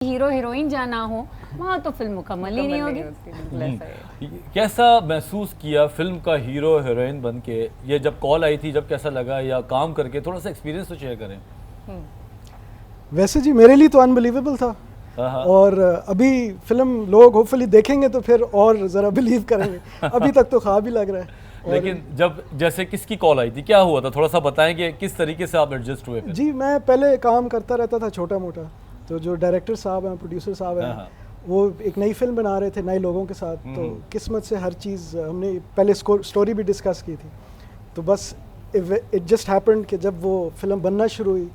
Hero heroine जाना हो वहाँ तो फिल्म मुकम्मल ही नहीं होगी। कैसा महसूस किया फिल्म का हीरो हीरोइन बन के, ये जब कॉल आई थी, जब कैसा लगा, या काम करके थोड़ा सा एक्सपीरियंस तो शेयर करें। वैसे जी मेरे लिए तो अनबिलीवेबल था, और अभी फिल्म लोग होपफुली देखेंगे तो फिर और ज़रा बिलीव करेंगे। अभी तक तो ख्वाब ही लग रहा है। लेकिन जब जैसे किसकी कॉल आई थी, क्या हुआ था, थोड़ा सा बताएं कि किस तरीके से आप एडजस्ट हुए फिर? जी मैं पहले काम करता रहता था छोटा मोटा, तो जो डायरेक्टर साहब हैं, प्रोड्यूसर साहब हैं, वो एक नई फिल्म बना रहे थे नए लोगों के साथ, तो किस्मत से हर चीज़ हमने पहले स्टोरी भी डिस्कस की थी, तो बस इट जस्ट हैपेंड कि जब वो फिल्म बनना शुरू हुई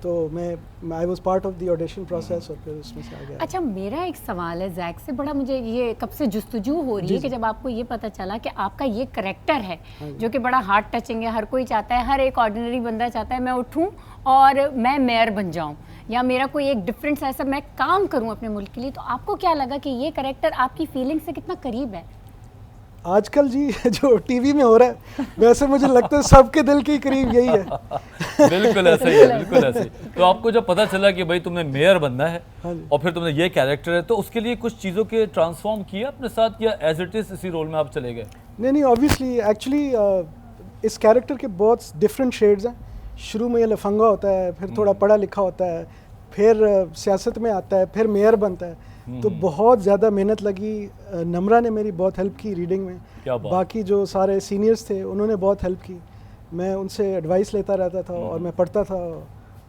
तो मैं I was part of the audition process और फिर उसमें से आ गया। अच्छा, मेरा एक सवाल है जैक से, बड़ा मुझे ये कब से जुस्तजू हो रही है कि जब आपको ये पता चला कि आपका ये करैक्टर है जो कि बड़ा हार्ट टचिंग है, हर कोई चाहता है, हर एक ऑर्डिनरी बंदा चाहता है मैं उठूं और मैं मेयर बन जाऊं या मेरा कोई एक डिफरेंट सा ऐसा मैं काम करूं अपने मुल्क के लिए, तो आपको क्या लगा कि ये करैक्टर आपकी फीलिंग से कितना करीब है? आजकल जी जो टीवी में हो रहा है वैसे मुझे लगता है सबके दिल के करीब यही है। बिल्कुल ऐसा ही है, बिल्कुल ऐसे। तो आपको जब पता चला कि भाई तुमने मेयर बनना है और फिर तुमने ये कैरेक्टर है, तो उसके लिए कुछ चीज़ों के ट्रांसफॉर्म किया अपने साथ, या एज इट इज़ इसी रोल में आप चले गए? नहीं, ऑब्वियसली एक्चुअली इस कैरेक्टर के बहुत डिफरेंट शेड्स हैं। शुरू में ये लफंगा होता है, फिर थोड़ा पढ़ा लिखा होता है, फिर सियासत में आता है, फिर मेयर बनता है। तो बहुत ज़्यादा मेहनत लगी। नम्रा ने मेरी बहुत हेल्प की रीडिंग में, बाकी जो सारे सीनियर्स थे उन्होंने बहुत हेल्प की, मैं उनसे एडवाइस लेता रहता था और मैं पढ़ता था,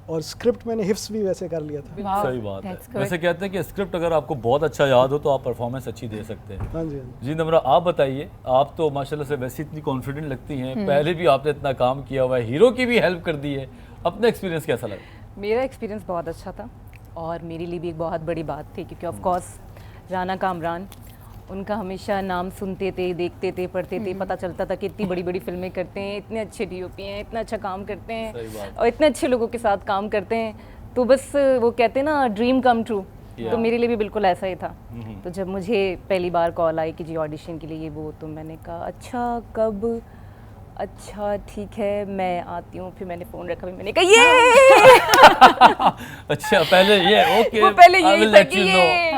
और स्क्रिप्ट मैंने हिफ्स भी वैसे कर लिया था। सही बात है। वैसे कहते हैं कि स्क्रिप्ट अगर आपको बहुत अच्छा याद हो तो आप परफॉर्मेंस अच्छी दे सकते हैं। हाँ जी। जी नम्रा, आप बताइए, आप तो माशाल्लाह से वैसे इतनी कॉन्फिडेंट लगती हैं, पहले भी आपने इतना काम किया हुआ है, हीरो की भी हेल्प कर दी है, अपना एक्सपीरियंस कैसा लगा? मेरा एक्सपीरियंस बहुत अच्छा था और मेरे लिए भी एक बहुत बड़ी बात थी, क्योंकि ऑफ कोर्स राना कामरान, उनका हमेशा नाम सुनते थे, देखते थे, पढ़ते थे, पता चलता था कि इतनी बड़ी बड़ी फिल्में करते हैं, इतने अच्छे डीओपी हैं, इतना अच्छा काम करते हैं और इतने अच्छे लोगों के साथ काम करते हैं, तो बस वो कहते हैं ना ड्रीम कम ट्रू। तो मेरे लिए भी बिल्कुल ऐसा ही था। तो जब मुझे पहली बार कॉल आई कि जी ऑडिशन के लिए ये वो, तो मैंने कहा अच्छा कब, अच्छा ठीक है मैं आती हूँ। फिर मैंने फ़ोन रखा, भी मैंने कहा ये अच्छा पहले ये ओके, वो पहले यही था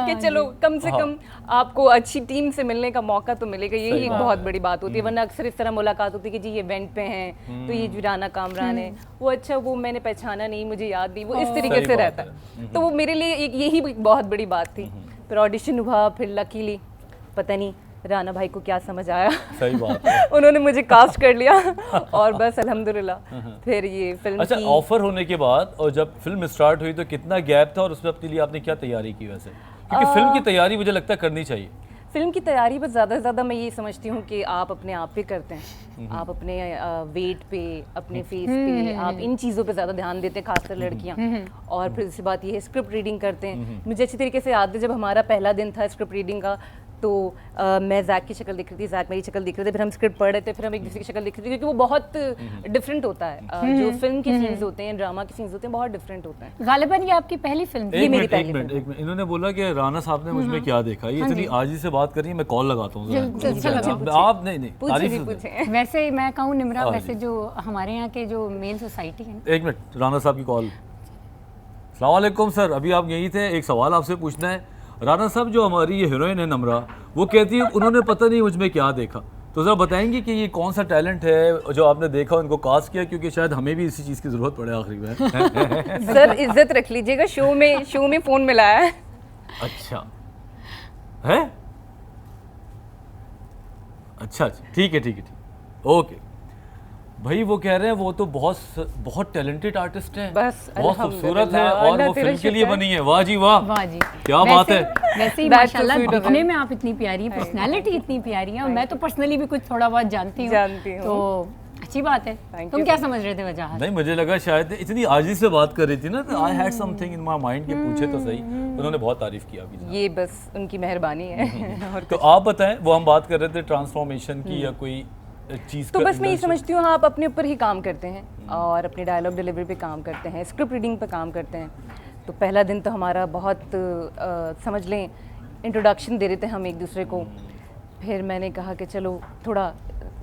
कि चलो कम से कम आपको अच्छी टीम से मिलने का मौका तो मिलेगा, यही एक बहुत बड़ी बात होती है। वरना अक्सर इस तरह मुलाकात होती है कि जी ये इवेंट पे हैं तो ये जो राना कामरान है वो, अच्छा वो मैंने पहचाना नहीं, मुझे याद नहीं, वो इस तरीके से रहता है। तो वो मेरे लिए यही बहुत बड़ी बात थी। फिर ऑडिशन हुआ, फिर लकीली पता नहीं राना भाई को क्या समझ आया, सही बात है, उन्होंने मुझे कास्ट कर लिया और बस अल्हम्दुलिल्लाह फिर ये फिल्म। अच्छा, ऑफर होने के बाद और जब फिल्म स्टार्ट हुई तो कितना गैप था, और उसमें अपने लिए आपने क्या तैयारी की वैसे? क्योंकि फिल्म की तैयारी मुझे लगता है करनी चाहिए। फिल्म की तैयारी बस ज़्यादा से ज़्यादा मैं ये समझती हूँ कि आप अपने आप पे करते हैं, आप अपने वेट पे, अपने फेस पे, आप इन चीज़ों पे ज़्यादा ध्यान देते हैं, खासकर लड़कियाँ। और फिर दूसरी बात ये है स्क्रिप्ट रीडिंग करते हैं। मुझे अच्छी तरीके से याद है जब हमारा पहला दिन था स्क्रिप्ट रीडिंग का, तो मैं जैक की शक्ल देख रही थी, जैक मेरी शक्ल देख रहे थे, फिर हम स्क्रिप्ट पढ़ रहे थे, फिर हम एक दूसरे की शक्ल देख रहे थे, क्योंकि वो बहुत डिफरेंट होता है। जो फिल्म के सीन्स होते हैं, ड्रामा के सीन्स होते हैं, बहुत डिफरेंट होता है। गालिबन ये आपकी पहली फिल्म थी? ये मेरी पहली फिल्म। एक मिनट, इन्होंने बोला कि राना साहब ने मुझ में क्या देखा, ये इतनी आजी से बात कर रही है, मैं कॉल लगाता हूँ। आप नहीं, वैसे मैं कहूँ निम्रा, वैसे जो हमारे यहाँ के जो मेल सोसाइटी है, एक मिनट, राना साहब की कॉल। अस्सलाम वालेकुम सर, अभी आप यहीं थे, एक सवाल आपसे पूछना है। राना साहब, जो हमारी ये हीरोइन है नम्रा, वो कहती है उन्होंने पता नहीं मुझ में क्या देखा, तो ज़रा बताएंगे कि ये कौन सा टैलेंट है जो आपने देखा, उनको कास्ट किया, क्योंकि शायद हमें भी इसी चीज़ की ज़रूरत पड़े आखिरी में। सर इज्जत रख लीजिएगा, शो में फ़ोन मिलाया है। अच्छा है, अच्छा ठीक है, ओके भाई। वो कह रहे हैं वो तो बहुत टैलेंटेड आर्टिस्ट हैं, बस बहुत खूबसूरत है और वो फिल्म के लिए बनी है। वाह जी वाह, वाह जी, क्या बात है। वैसे ही माशाल्लाह दिखने में आप इतनी प्यारी हैं, पर्सनालिटी इतनी प्यारी है, और मैं तो पर्सनली भी कुछ थोड़ा बहुत जानती हूँ, तो अच्छी बात है। तुम क्या समझ रहे थे वजह? नहीं, मुझे लगा शायद इतनी आजी से बात कर रही थी ना, तो I had something in my mind कि पूछे तो सही। उन्होंने बहुत तारीफ किया अभी, ये बस उनकी मेहरबानी है। और तो आप बताएं, वो हम बात कर रहे थे ट्रांसफॉर्मेशन की या कोई चीज़? तो बस मैं ये समझती हूँ आप अपने ऊपर ही काम करते हैं और अपने डायलॉग डिलीवरी पे काम करते हैं, स्क्रिप्ट रीडिंग पे काम करते हैं। तो पहला दिन तो हमारा बहुत समझ लें इंट्रोडक्शन दे रहे थे हम एक दूसरे को। फिर मैंने कहा कि चलो थोड़ा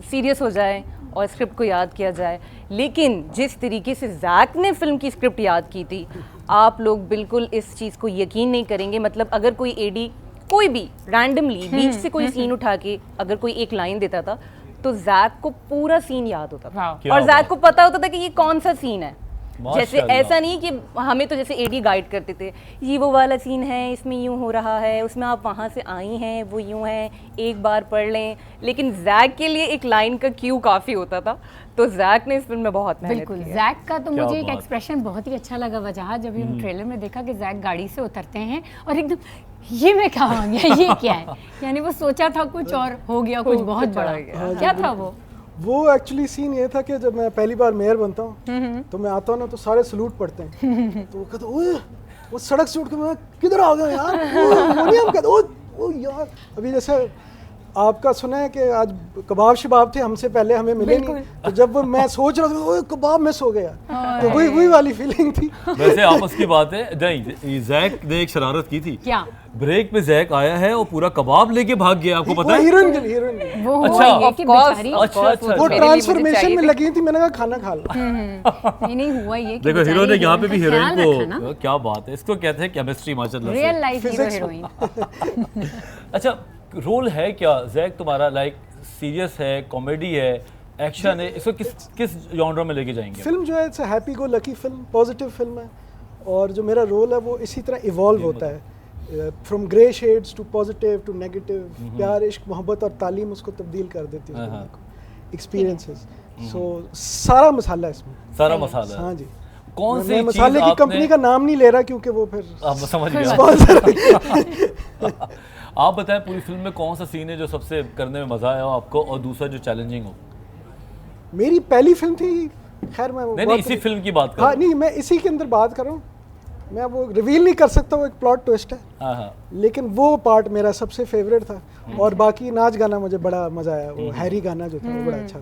सीरियस हो जाए और स्क्रिप्ट को याद किया जाए, लेकिन जिस तरीके से जैक ने फिल्म की स्क्रिप्ट याद की थी, आप लोग बिल्कुल इस चीज़ को यकीन नहीं करेंगे, मतलब अगर कोई एडी कोई भी रैंडमली बीच से कोई सीन उठा के अगर कोई एक लाइन देता था तो जैक को पूरा सीन याद होता था वाह। क्या और बात। जैक को पता होता था कि ये कौन सा सीन है। जैसे माशाल्लाह। ऐसा नहीं कि हमें तो जैसे एडी गाइड करते थे, ये वो वाला सीन है, इसमें यूं हो रहा है, उसमें आप वहाँ से आई हैं, वो यूं है, एक बार पढ़ लें। लेकिन जैक के लिए एक लाइन का क्यू काफ़ी होता था, तो जैक ने इस फिल्म में बहुत मेहनत बिल्कुल की है। जैक का तो क्या मुझे एक बात। एक्सप्रेशन बहुत ही अच्छा लगा वजह जब हम ट्रेलर में देखा कि जैक गाड़ी से उतरते हैं और एकदम ये मैं कहाँ आ गया, ये क्या है, यानी वो सोचा था कुछ और हो गया कुछ बहुत कुछ बड़ा। आ गया। क्या था वो एक्चुअली सीन ये था कि जब मैं पहली बार मेयर बनता हूँ तो मैं आता हूँ ना तो सारे सलूट पढ़ते हैं तो वो कहते ओए वो सड़क से उठ के मैं किधर आ गया यार, वो नहीं हम कहते ओ यार। अभी जैसे आपका सुना है कि आज कबाब शबाब थे हमसे पहले हमें मिले नहीं, तो जब वो मैं सोच रहा था ओए कबाब मिस हो गया, तो वही वाली फीलिंग थी। वैसे आपस की बात है नहीं, जैक ने एक शरारत की थी, क्या ब्रेक पे जैक आया है और पूरा कबाब लेके भाग गया, आपको पता वो है? हीरोइन के लिए वो हुआ अच्छा, ये कि of course, बेचारी of अच्छा, course, अच्छा, वो मेरे लिए मुझे ट्रांसफॉर्मेशन चाहिए में थी। लगी थी, मैंने कहा खाना खा लो। नहीं हुआ ये कि देखो हीरो ने यहाँ पे भी हीरोइन ख्याल रखा ना, को, क्या बात है, इसको कहते हैं केमिस्ट्री माशाल्लाह रियल से। Life hero Physics heroine. अच्छा, रोल है क्या जैक तुम्हारा, लाइक सीरियस है, कॉमेडी है, एक्शन है, इसको किस जॉनर में लेके जाएंगे? फिल्म जो है it's happy go lucky film, positive film है, और जो मेरा रोल है वो इसी तरह इवॉल्व होता है from grey shades to positive to negative. प्यार, इश्क, मोहब्बत और तालीम उसको तब्दील कर देती है एक्सपीरियंसेस। सो सारा मसाला है इसमें, सारा मसाला है। हाँ जी। कौन मैं सी चीज मसाले की कंपनी का नाम नहीं ले रहा क्योंकि वो फिर आप समझ गया। स्पॉन्सर आप बताएं पूरी फिल्म में कौन सा सीन है जो सबसे करने में मजा आया हो आपको, और दूसरा जो चैलेंजिंग हो? मेरी पहली फिल्म थी, खैर मैं वो नहीं बहुत- इसी फिल्म की बात कर हाँ रहा नहीं, मैं इसी के अंदर बात कर रहा हूँ, मैं वो रिवील नहीं कर सकता, वो एक प्लॉट ट्विस्ट है, हाँ हाँ। लेकिन वो पार्ट मेरा सबसे फेवरेट था। और बाकी नाच गाना मुझे बड़ा मजा आया, वो हैरी गाना जो था वो बड़ा अच्छा था।